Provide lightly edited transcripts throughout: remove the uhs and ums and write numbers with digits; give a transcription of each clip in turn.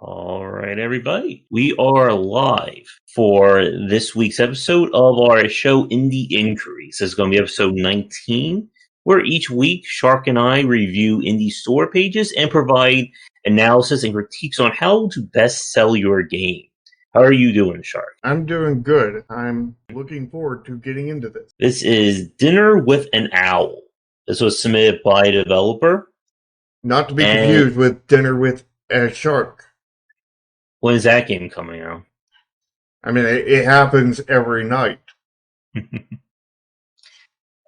All right, everybody. We are live for this week's episode of our show, Indie Inquiries. This is going to be episode 19, where each week Shark and I review indie store pages and provide analysis and critiques on how to best sell your game. How are you doing, Shark? I'm doing good. I'm looking forward to getting into this. This is Dinner with an Owl. This was submitted by a developer. Not to be confused with Dinner with a Shark. When is that game coming out? I mean, it happens every night.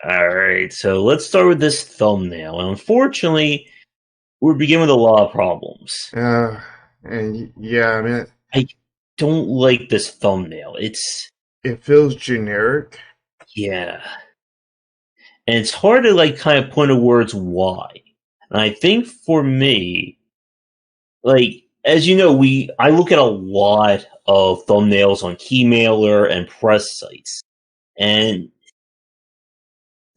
Alright, so let's start with this thumbnail. Unfortunately, we're beginning with a lot of problems. And yeah, I mean... I don't like this thumbnail. It feels generic. Yeah. And it's hard to, kind of put into words why. And I think for me, as you know, I look at a lot of thumbnails on Keymailer and press sites. And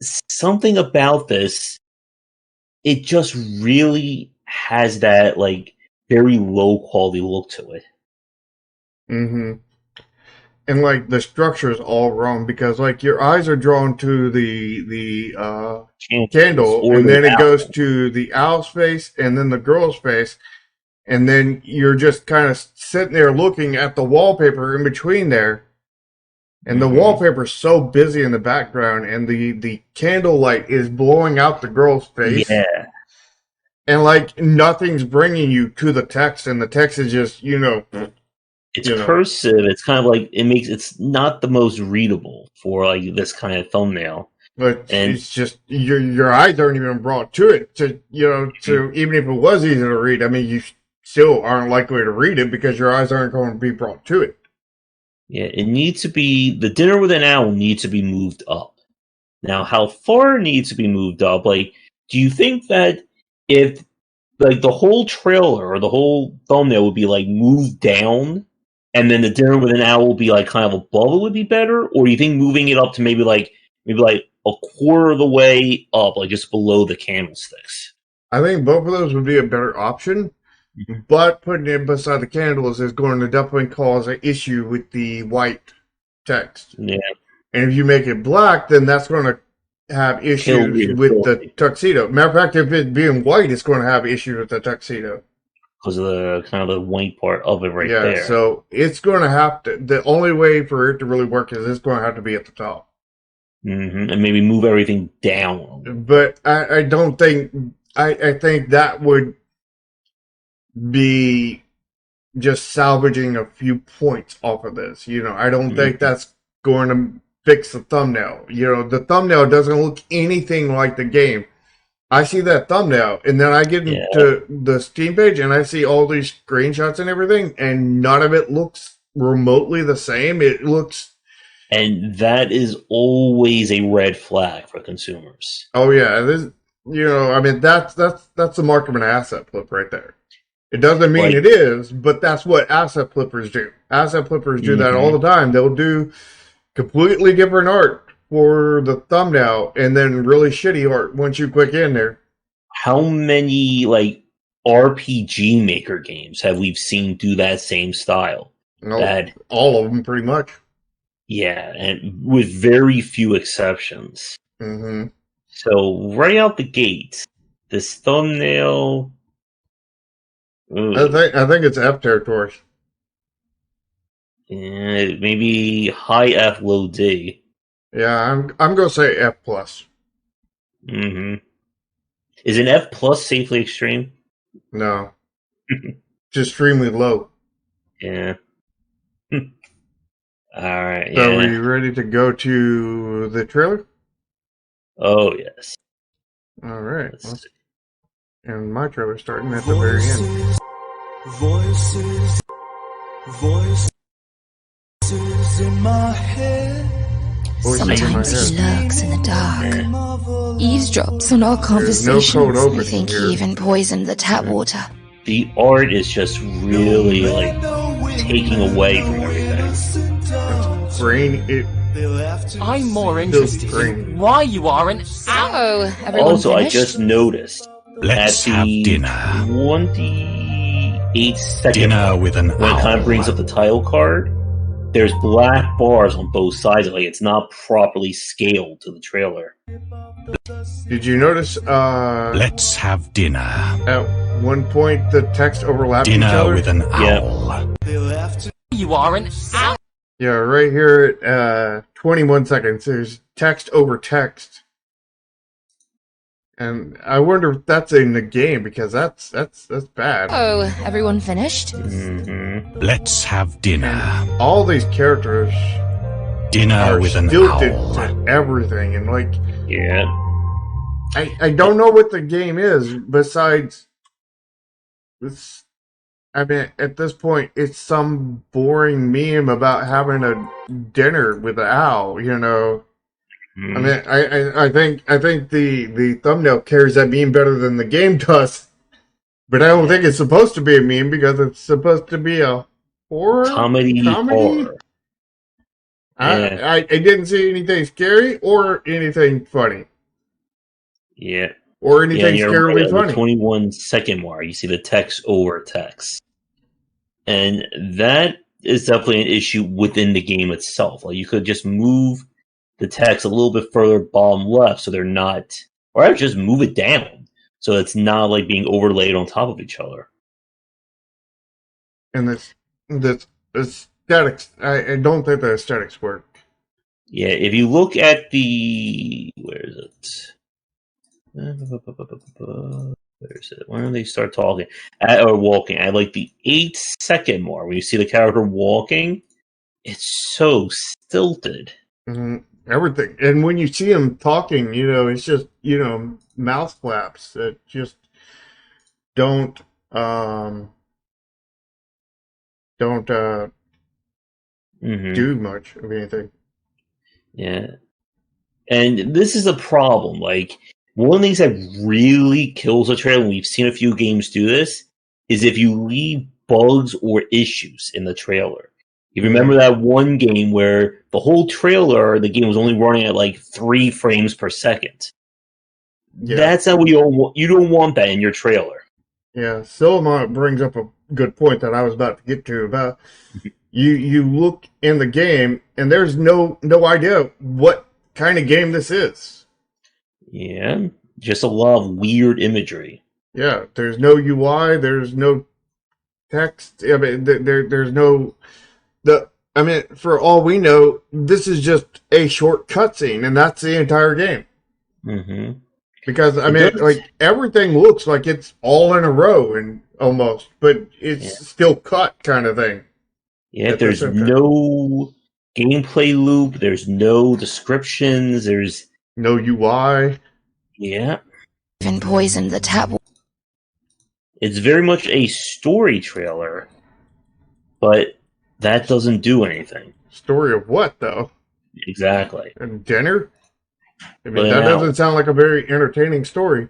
something about this, it just really has that, very low quality look to it. Mm-hmm. And, the structure is all wrong because, your eyes are drawn to the candle, and then it goes to the owl's face and then the girl's face. And then you're just kind of sitting there looking at the wallpaper in between there. And the wallpaper is so busy in the background, and the candlelight is blowing out the girl's face. Yeah. And, nothing's bringing you to the text, and the text is just, It's cursive. It's kind of it's not the most readable for, this kind of thumbnail. But it's just, your eyes aren't even brought to it. To even if it was easy to read, I mean, you still aren't likely to read it because your eyes aren't going to be brought to it. Yeah, it needs to be, the Dinner with an Owl needs to be moved up. Now, how far it needs to be moved up? Do you think that if, the whole trailer or the whole thumbnail would be, moved down, and then the Dinner with an Owl would be, kind of above it would be better? Or do you think moving it up to maybe a quarter of the way up, just below the candlesticks? I think both of those would be a better option. But putting it beside the candles is going to definitely cause an issue with the white text. Yeah. And if you make it black, then that's going to have issues with the tuxedo. Matter of fact, if it being white, it's going to have issues with the tuxedo. Because of the kind of the white part of it there. Yeah, so it's going to have to, the only way for it to really work is it's going to have to be at the top. And maybe move everything down. But I don't think, I think that would be just salvaging a few points off of this. I don't think that's going to fix the thumbnail. The thumbnail doesn't look anything like the game. I see that thumbnail, and then I get into the Steam page, and I see all these screenshots and everything, and none of it looks remotely the same. It looks... And that is always a red flag for consumers. Oh, yeah. This, I mean, that's the mark of an asset flip right there. It doesn't mean it is, but that's what asset flippers do. Asset flippers do that all the time. They'll do completely different art for the thumbnail and then really shitty art once you click in there. How many, RPG Maker games have we seen do that same style? All of them, pretty much. Yeah, and with very few exceptions. Mm-hmm. So, right out the gate, this thumbnail... I think it's F territory. Yeah, maybe high F, low D. Yeah, I'm gonna say F plus. Is an F plus safely extreme? No, just extremely low. Yeah. All right. So, are you ready to go to the trailer? Oh yes. All right. And my trailer starting at the very end. Voices in my head. Sometimes he lurks in the dark, eavesdrops on our conversations. I think he even poisoned the tap water. The art is just really taking away from everything. I'm more interested in why you are an owl. Also, I just noticed Let's at have the dinner. 20 8-second Dinner with an when it kind of brings up the title card, there's black bars on both sides. Like it's not properly scaled to the trailer. Did you notice? Let's have dinner. At one point, the text overlapped Dinner each other. with an owl. You are an owl. Yeah, right here at 21 seconds, there's text over text. And I wonder if that's in the game, because that's bad. Oh, everyone finished? Let's have dinner. All these characters Dinner are with an stilted owl. to everything, and like, Yeah. I don't know what the game is besides this. I mean, at this point, it's some boring meme about having a dinner with an owl. You know, I mean, I think the thumbnail carries that meme better than the game does. But I don't think it's supposed to be a meme because it's supposed to be a horror Comedy. Horror. I didn't see anything scary or anything funny. Yeah. Or anything scarily right, funny. The 21-second mark, you see the text over text. And that is definitely an issue within the game itself. Like you could just move the text a little bit further bottom left so they're not, or actually just move it down so it's not like being overlaid on top of each other. And this aesthetics, I don't think the aesthetics work. Yeah, if you look at the, where is it? Where is it? When do they start talking or walking? I like the 8-second mark when you see the character walking. It's so stilted. Mm-hmm. Everything, and when you see him talking, you know, it's just, you know, mouth flaps that just don't do much of anything. Yeah, and this is a problem. Like one of the things that really kills a trailer, and we've seen a few games do this, is if you leave bugs or issues in the trailer. You remember that one game where the whole trailer, the game was only running at like 3 frames per second. Yeah. That's how you don't want that in your trailer. Yeah, Silma brings up a good point that I was about to get to about you look in the game and there's no idea what kind of game this is. Yeah, just a lot of weird imagery. Yeah, there's no UI, there's no text. I mean, there's no. I mean, for all we know, this is just a short cutscene, and that's the entire game. Mm-hmm. Because I mean, like everything looks like it's all in a row, and almost, but it's still cut, kind of thing. Yeah, there's no gameplay loop. There's no descriptions. There's no UI. Yeah, even poisoned the tap. It's very much a story trailer, but that doesn't do anything. Story of what, though? Exactly. And dinner? I mean, that doesn't sound like a very entertaining story.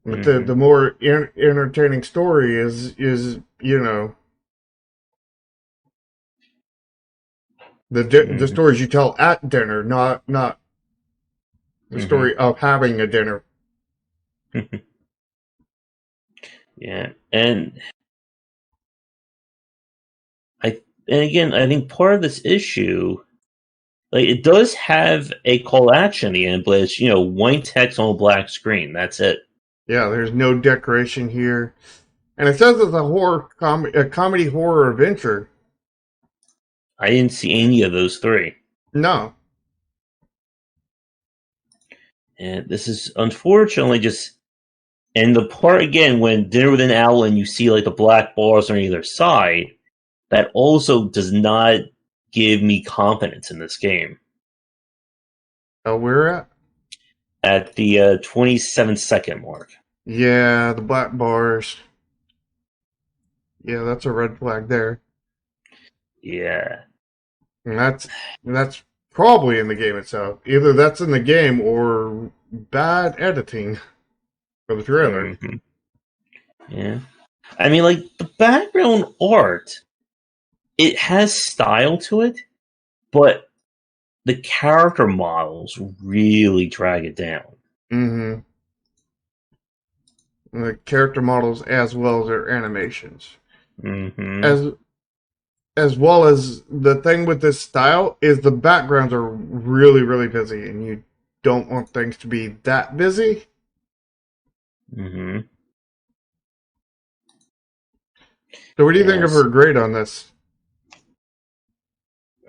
But the more entertaining story is you know, the stories you tell at dinner, not the story of having a dinner. Yeah, and again, I think part of this issue, like it does have a call to action at the end, but it's, you know, white text on a black screen. That's it. Yeah, there's no decoration here, and it says it's a comedy horror adventure. I didn't see any of those 3. No. And this is unfortunately just, and the part again when Dinner with an Owl and you see like the black bars on either side, that also does not give me confidence in this game. Where at? At the 27-second mark. Yeah, the black bars. Yeah, that's a red flag there. Yeah. And that's probably in the game itself. Either that's in the game or bad editing for the trailer. Yeah. I mean, like, the background art, it has style to it, but the character models really drag it down. Mm-hmm. The character models as well as their animations. as well as the thing with this style is the backgrounds are really, really busy, and you don't want things to be that busy. Mm-hmm. So what do you think of her grade on this?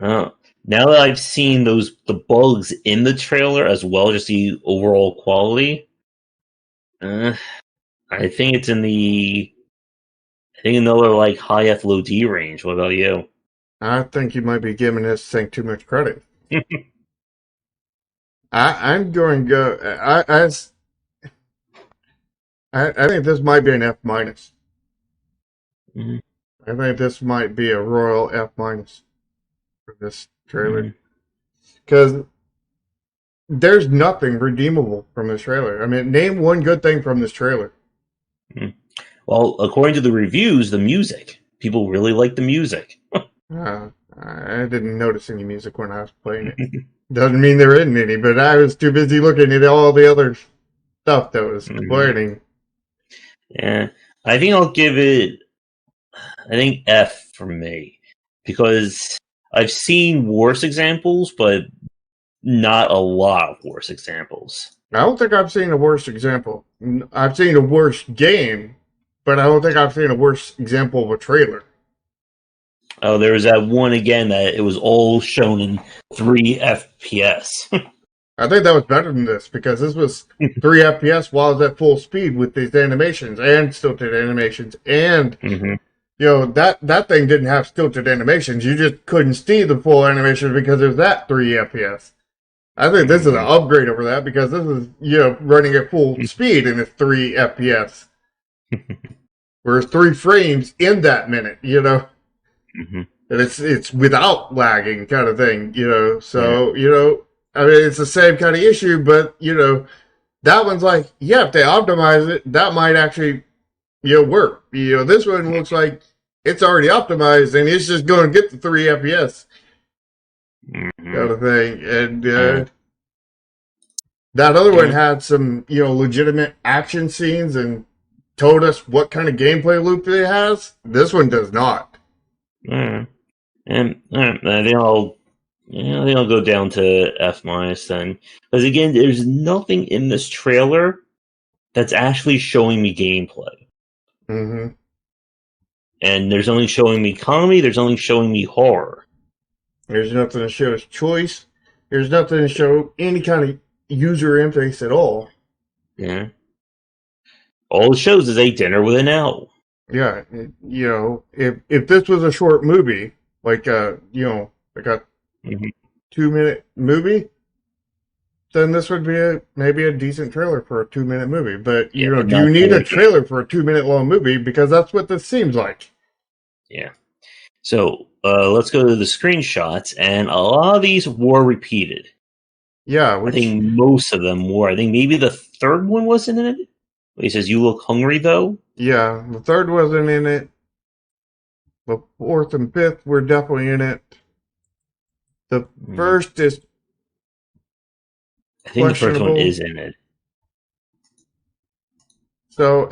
Now that I've seen the bugs in the trailer as well, just the overall quality, I think it's in the another like high F low D range. What about you? I think you might be giving this thing too much credit. I'm going to go. I think this might be an F minus. Mm-hmm. I think this might be a royal F minus for this trailer, because there's nothing redeemable from this trailer. I mean, name one good thing from this trailer. Well, according to the reviews, the music. People really like the music. I didn't notice any music when I was playing it. Doesn't mean there isn't any, but I was too busy looking at all the other stuff that was playing. Yeah, I think I'll give it. I think F for me, because I've seen worse examples, but not a lot of worse examples. I don't think I've seen a worse example. I've seen a worse game, but I don't think I've seen a worse example of a trailer. Oh, there was that one again that it was all shown in 3 FPS. I think that was better than this, because this was 3 FPS while it was at full speed with these animations and stilted animations, and you know that thing didn't have stilted animations. You just couldn't see the full animation because it was at 3 FPS. I think this is an upgrade over that, because this is running at full speed and it's 3 FPS. Whereas 3 frames in that minute, and it's without lagging kind of thing, So I mean, it's the same kind of issue, but that one's like, yeah, if they optimize it, that might actually work. This one looks like it's already optimized and it's just going to get the 3 FPS kind of thing, and that other one had some legitimate action scenes and told us what kind of gameplay loop it has. This one does not. And I think I'll go down to F minus then, because again, there's nothing in this trailer that's actually showing me gameplay. And there's only showing me comedy. There's only showing me horror. There's nothing to show us choice. There's nothing to show any kind of user interface at all. Yeah. All it shows is a dinner with an owl. Yeah, if this was a short movie, like a 2-minute movie, then this would be maybe a decent trailer for a 2-minute movie. But do you need a trailer for a 2-minute long movie? Because that's what this seems like. Yeah. So let's go to the screenshots, and a lot of these were repeated. Yeah, I think most of them were. I think maybe the third one wasn't in it. He says, "You look hungry, though." Yeah, the third wasn't in it. The fourth and fifth were definitely in it. The first is I think the first one is in it. So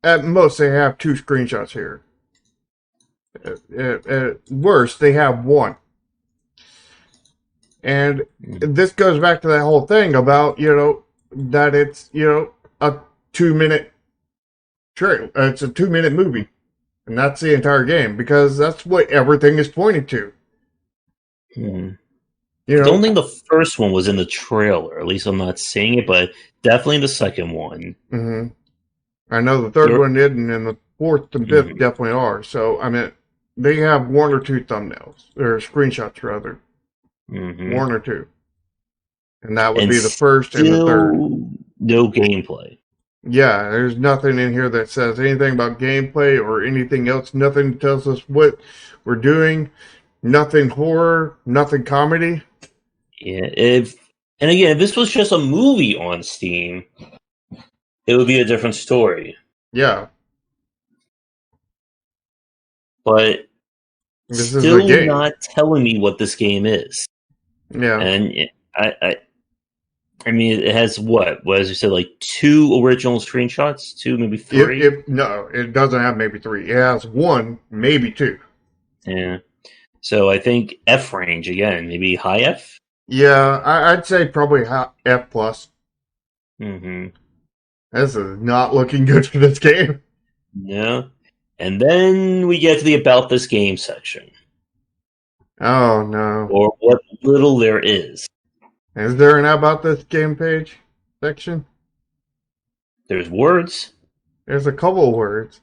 at most they have 2 screenshots here. At worst, they have 1. And this goes back to that whole thing about that it's a 2-minute trailer. It's a 2-minute movie, and that's the entire game, because that's what everything is pointing to. I don't think the first one was in the trailer. At least I'm not seeing it, but definitely the second one. I know the third one didn't, and the fourth and fifth definitely are. So I mean, they have 1 or 2 thumbnails or screenshots rather, 1 or 2, and that would be the first and the third. No gameplay. Yeah, there's nothing in here that says anything about gameplay or anything else. Nothing tells us what we're doing. Nothing horror. Nothing comedy. Yeah, if this was just a movie on Steam, it would be a different story. Yeah. But this still is a game. Not telling me what this game is. Yeah. And I mean, it has what? What as you said, like 2 original screenshots, 2, maybe 3. No, it doesn't have maybe 3. It has 1, maybe 2. Yeah. So I think F range again, maybe high F. Yeah, I'd say probably F plus. Mm-hmm. This is not looking good for this game. No. And then we get to the about this game section. Oh no. Or what little there is. Is there an about this game page section? There's words. There's a couple of words.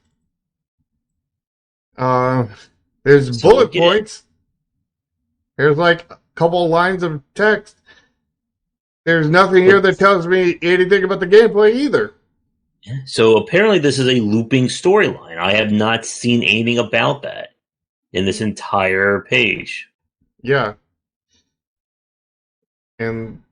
There's bullet points. There's like a couple of lines of text. There's nothing here that tells me anything about the gameplay either. So apparently this is a looping storyline. I have not seen anything about that in this entire page. Yeah. And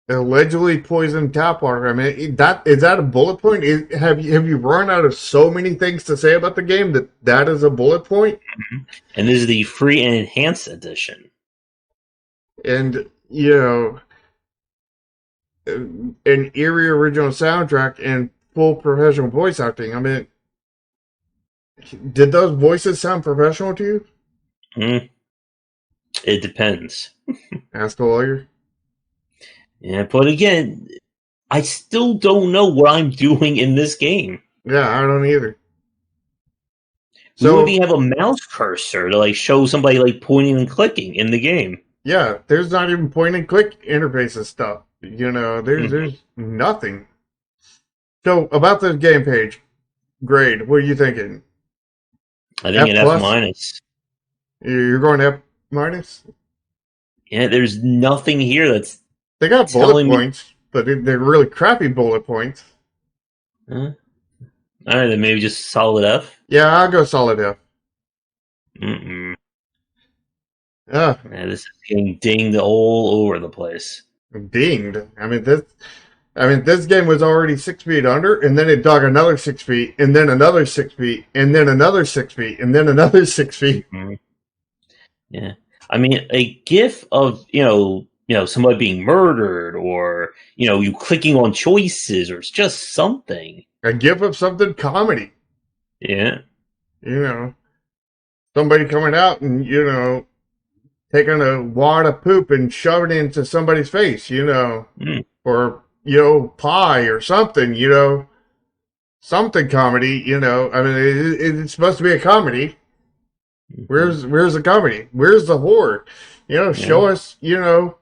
allegedly poisoned tap water. I mean, is that a bullet point? Have you run out of so many things to say about the game that is a bullet point? Mm-hmm. And this is the free and enhanced edition. And, you know, an eerie original soundtrack and full professional voice acting. I mean, did those voices sound professional to you? It depends. Ask a lawyer. Yeah, but again, I still don't know what I'm doing in this game. Yeah, I don't either. So we maybe have a mouse cursor to like show somebody like pointing and clicking in the game. Yeah, there's not even point and click interface and stuff. You know, there's nothing. So about this game page, grade, what are you thinking? I think an F minus. You're going F minus? Yeah, there's nothing here that's. They got bullet points, but they're really crappy bullet points. All right, then maybe just solid F. Yeah, I'll go solid F. Yeah, Yeah, this is getting dinged all over the place. Dinged. I mean this game was already 6 feet under, and then it dug another 6 feet, and then another 6 feet, and then another 6 feet, and then another 6 feet. Mm-hmm. Yeah, I mean a GIF of you know somebody being murdered, or you clicking on choices, or it's just something. A GIF of something comedy. Yeah, somebody coming out and taking a wad of poop and shoving it into somebody's face, or pie or something, something comedy, I mean, it's supposed to be a comedy. Where's the comedy? Where's the horror? Show us, an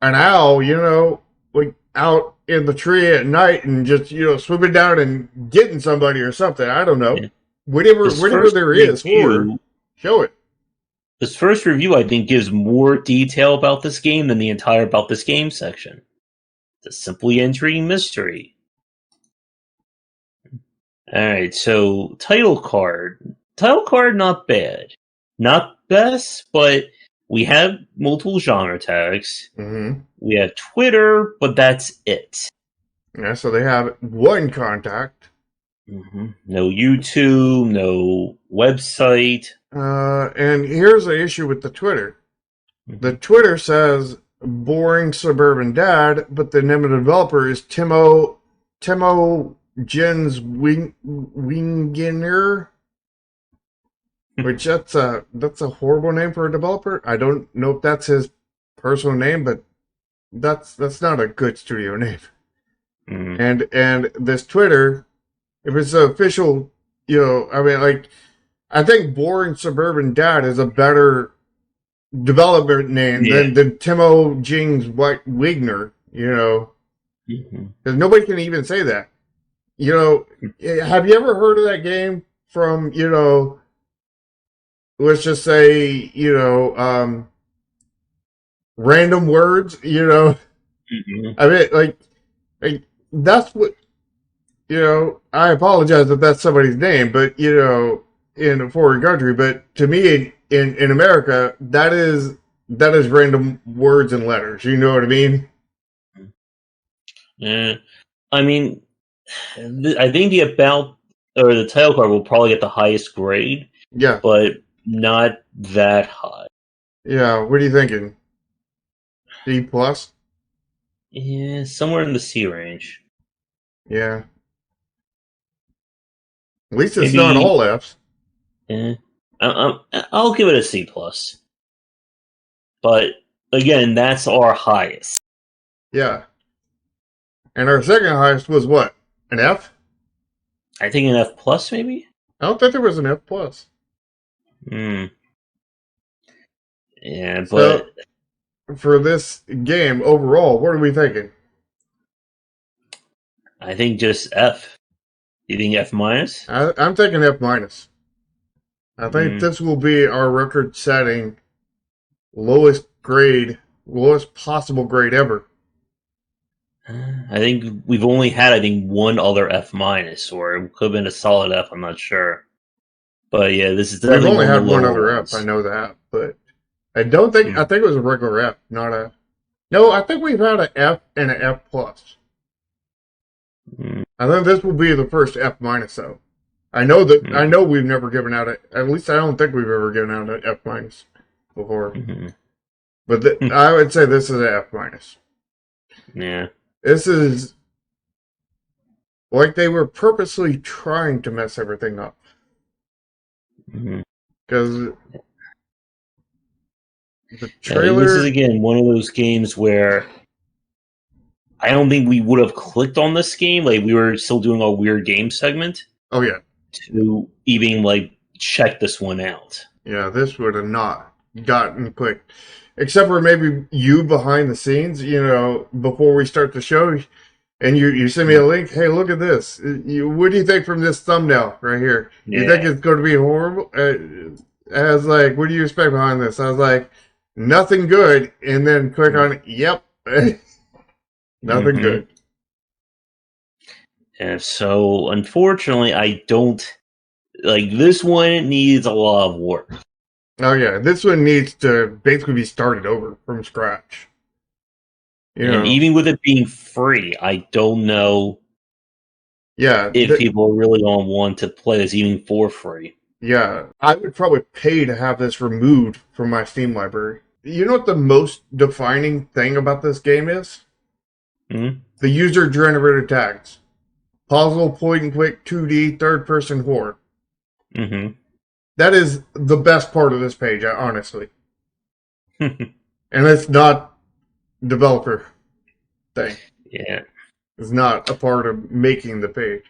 owl, like out in the tree at night and just, swooping down and getting somebody or something. I don't know. Yeah. Whatever there is horror, show it. This first review, I think, gives more detail about this game than the entire About This Game section. It's a simply intriguing mystery. Alright, so title card. Title card, not bad. Not best, but we have multiple genre tags. Mm-hmm. We have Twitter, but that's it. Yeah, so they have one contact. Mm-hmm. No YouTube, no website. And here's the issue with the Twitter. The Twitter says boring suburban dad, but the name of the developer is Timo Jens Wingener, which that's a horrible name for a developer. I don't know if that's his personal name, but that's not a good studio name. Mm. And this Twitter, if it's an official, I mean, like, I think Boring Suburban Dad is a better development name than Timo Jings Wigner, because nobody can even say that. Have you ever heard of that game from, let's just say, random words, Mm-hmm. I mean, like that's what, I apologize if that's somebody's name, but, in a foreign country, but to me, in America, that is random words and letters. You know what I mean? Yeah, I mean, I think the title card will probably get the highest grade. Yeah, but not that high. Yeah, what are you thinking? D plus? Yeah, somewhere in the C range. Yeah. At least it's not all Fs. Yeah. I'll give it a C plus. But again, that's our highest. Yeah. And our second highest was what? An F? I think an F plus, maybe? I don't think there was an F plus. Yeah, but so, for this game overall, what are we thinking? I think just F. You think F minus? I'm thinking F minus. I think this will be our record-setting lowest possible grade ever. I think we've only had, one other F minus, or it could have been a solid F. I'm not sure. But yeah, this is definitely we've only had one other ones. F. I know that, but I don't think. I think it was a regular F, not a. No, I think we've had an F and an F plus. I think this will be the first F minus, though. I know that. I know we've never given out at least I don't think we've ever given out an F minus before. But I would say this is an F minus. Yeah. This is like they were purposely trying to mess everything up. Because the trailer... this is, again, one of those games where I don't think we would have clicked on this game. Like, we were still doing our weird game segment. Oh, yeah. To even, check this one out. Yeah, this would have not gotten clicked. Except for maybe you behind the scenes, before we start the show, and you send me a link. Hey, look at this. What do you think from this thumbnail right here? Yeah. You think it's going to be horrible? I was like, what do you expect behind this? I was like, nothing good. And then click on, yep. Nothing good. And so, unfortunately, I don't... this one needs a lot of work. Oh, yeah. This one needs to basically be started over from scratch. And even with it being free, I don't know if people really don't want to play this even for free. Yeah. I would probably pay to have this removed from my Steam library. You know what the most defining thing about this game is? The user-generated tags. Puzzle, point-and-click, 2D, third-person horror. That is the best part of this page, honestly. And it's not developer thing. Yeah. It's not a part of making the page.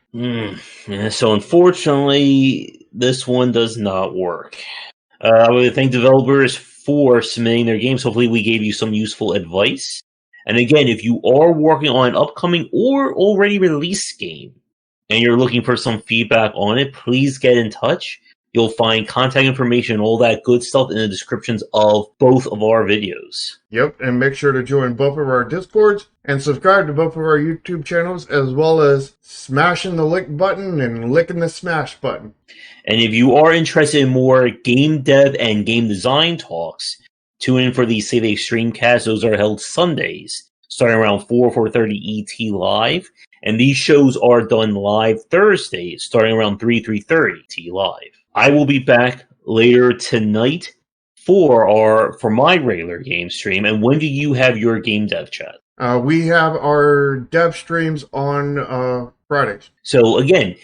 Yeah, so unfortunately, this one does not work. I would thank developers for submitting their games. Hopefully we gave you some useful advice. And again, if you are working on an upcoming or already released game, and you're looking for some feedback on it, please get in touch. You'll find contact information and all that good stuff in the descriptions of both of our videos. Yep, and make sure to join both of our Discords and subscribe to both of our YouTube channels, as well as smashing the like button and licking the smash button. And if you are interested in more game dev and game design talks, tune in for the Say They Streamcast. Those are held Sundays, starting around 4:30 ET live. And these shows are done live Thursdays, starting around 3:30 ET live. I will be back later tonight for my regular game stream. And when do you have your game dev chat? We have our dev streams on Fridays. So again,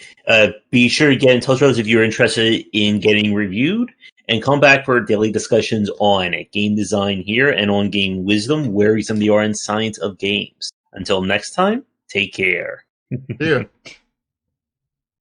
be sure to get in touch with us if you're interested in getting reviewed, and come back for daily discussions on game design here and on game wisdom, where some of the art and science of games. Until next time, take care. Yeah.